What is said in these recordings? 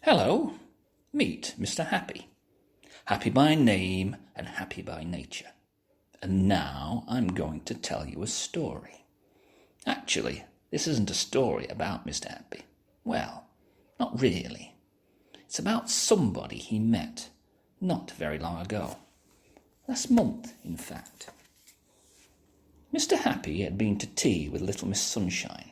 Hello, meet Mr. Happy. Happy by name and happy by nature. And now I'm going to tell you a story. Actually, this isn't a story about Mr. Happy. Well, not really. It's about somebody he met not very long ago. Last month, in fact. Mr. Happy had been to tea with little Miss Sunshine.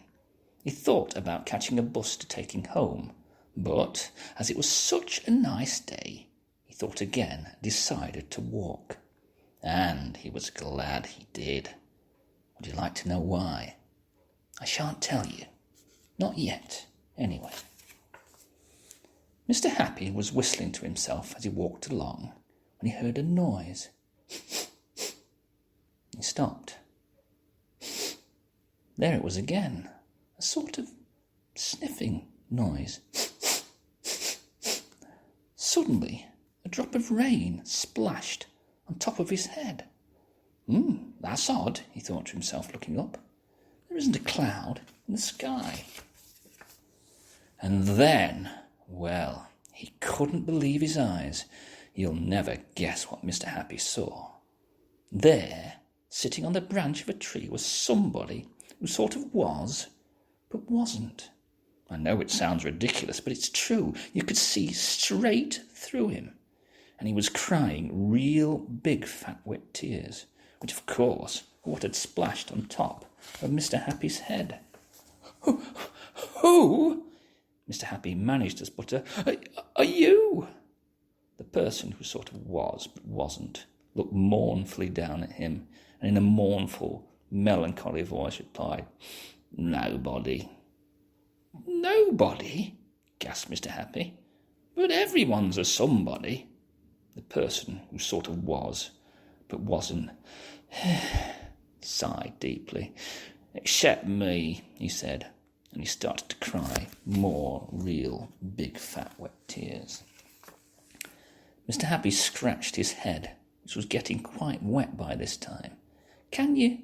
He thought about catching a bus to take him home, but as it was such a nice day, he thought again and decided to walk. And he was glad he did. Would you like to know why? I shan't tell you. Not yet, anyway. Mr. Happy was whistling to himself as he walked along when he heard a noise. He stopped. There it was again, a sort of sniffing noise. Suddenly, a drop of rain splashed on top of his head. That's odd, he thought to himself, looking up. There isn't a cloud in the sky. And then, well, he couldn't believe his eyes. You'll never guess what Mr. Happy saw. There, sitting on the branch of a tree, was somebody who sort of was, but wasn't. I know it sounds ridiculous, but it's true. You could see straight through him. And he was crying real big fat wet tears, which of course were what had splashed on top of Mr. Happy's head. Who? Mr. Happy managed to sputter. Are you? The person who sort of was but wasn't looked mournfully down at him, and in a mournful, melancholy voice replied, Nobody. Nobody? Gasped Mr. Happy. But everyone's a somebody. The person who sort of was, but wasn't, sighed deeply. Except me, he said, and he started to cry more real big fat wet tears. Mr. Happy scratched his head, which was getting quite wet by this time. Can you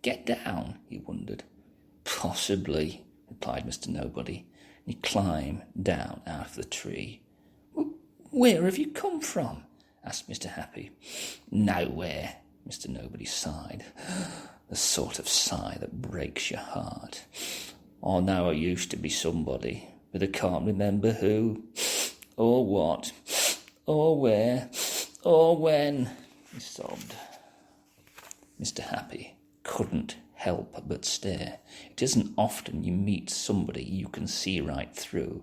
get down? He wondered. Possibly, replied Mr. Nobody, and he climbed down out of the tree. Where have you come from? Asked Mr. Happy. Nowhere, Mr. Nobody sighed, the sort of sigh that breaks your heart. I know I used to be somebody, but I can't remember who, or what, or where, or when, he sobbed. Mr. Happy couldn't help but stare. It isn't often you meet somebody you can see right through.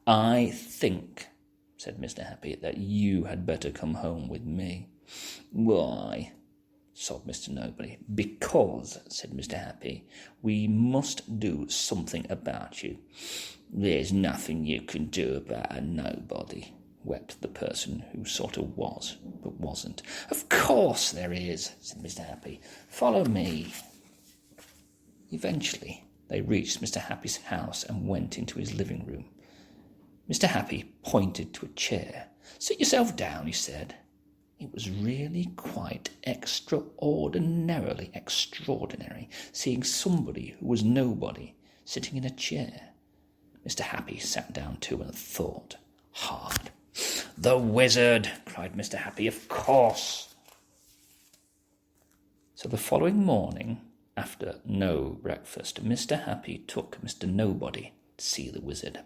I think, said Mr. Happy, that you had better come home with me. Why? Sobbed Mr. Nobody. Because, said Mr. Happy, we must do something about you. There's nothing you can do about a nobody, wept the person who sort of was, but wasn't. Of course there is, said Mr. Happy. Follow me. Eventually, they reached Mr. Happy's house and went into his living room. Mr. Happy pointed to a chair. Sit yourself down, he said. It was really quite extraordinarily extraordinary seeing somebody who was nobody sitting in a chair. Mr. Happy sat down too and thought hard. The wizard, cried Mr. Happy, of course. So the following morning, after no breakfast, Mr. Happy took Mr. Nobody to see the wizard.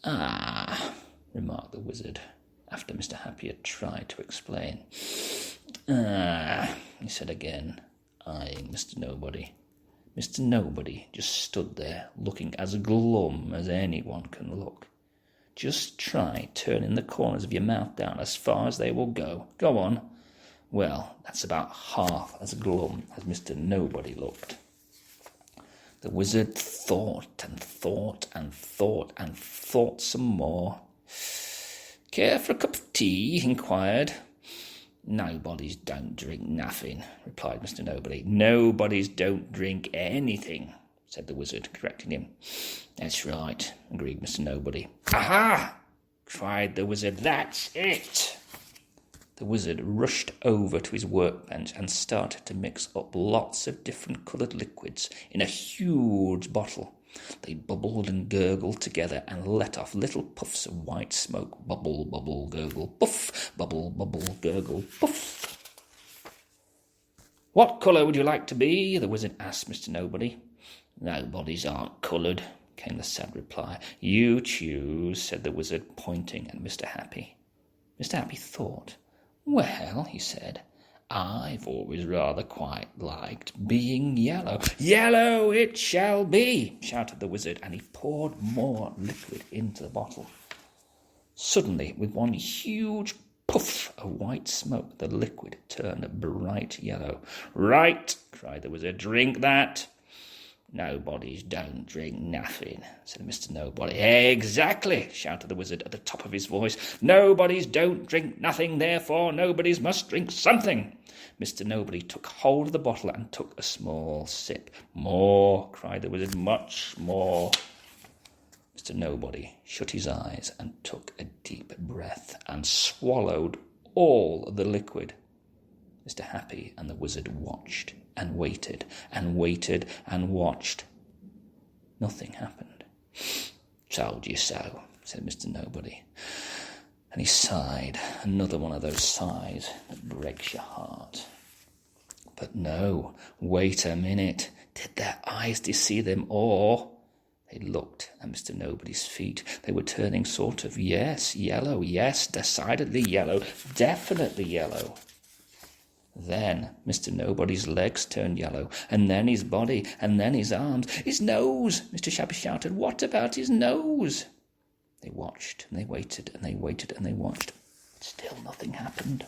Ah, remarked the wizard, after Mr. Happy had tried to explain. Ah, he said again, eyeing Mr. Nobody. Mr. Nobody just stood there, looking as glum as anyone can look. Just try turning the corners of your mouth down as far as they will go. Go on. Well, that's about half as glum as Mr. Nobody looked. The wizard thought and thought and thought and thought some more. Care for a cup of tea? He inquired. Nobodies don't drink nothing, replied Mr. Nobody. Nobodies don't drink anything, said the wizard, correcting him. That's right, agreed Mr. Nobody. Aha! Cried the wizard. That's it! The wizard rushed over to his workbench and started to mix up lots of different coloured liquids in a huge bottle. They bubbled and gurgled together and let off little puffs of white smoke. Bubble, bubble, gurgle, puff. Bubble, bubble, gurgle, puff. "What colour would you like to be?" the wizard asked Mr. Nobody. "Nobody's aren't coloured," came the sad reply. "You choose," said the wizard, pointing at Mr. Happy. Mr. Happy thought. "Well," he said, "I've always rather quite liked being yellow." "Yellow it shall be," shouted the wizard, and he poured more liquid into the bottle. Suddenly, with one huge puff of white smoke, the liquid turned bright yellow. "Right," cried the wizard, "drink that." "Nobodies don't drink nothing," said Mr. Nobody. "Exactly," shouted the wizard at the top of his voice. "Nobodies don't drink nothing, therefore nobodies must drink something." Mr. Nobody took hold of the bottle and took a small sip. "More," cried the wizard, "much more." Mr. Nobody shut his eyes and took a deep breath and swallowed all the liquid. Mr. Happy and the wizard watched and waited and waited and watched. Nothing happened. "Told you so," said Mr. Nobody. And he sighed, another one of those sighs that breaks your heart. But no, wait a minute. Did their eyes deceive them, or... They looked at Mr. Nobody's feet. They were turning sort of, yes, yellow, yes, decidedly yellow, definitely yellow. Then Mr. Nobody's legs turned yellow, and then his body, and then his arms. "His nose!" Mr. Shabby shouted. "What about his nose?" They watched, and they waited, and they waited, and they watched. But still nothing happened.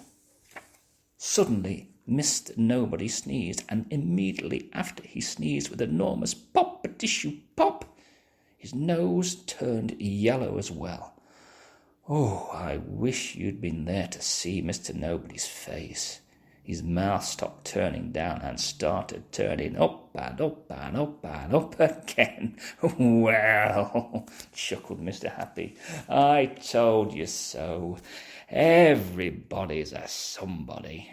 Suddenly, Mr. Nobody sneezed, and immediately after he sneezed with an enormous pop-a-tissue pop, his nose turned yellow as well. Oh, I wish you'd been there to see Mr. Nobody's face. His mouth stopped turning down and started turning up and up and up and up again. "Well," chuckled Mr. Happy, "I told you so. Everybody's a somebody."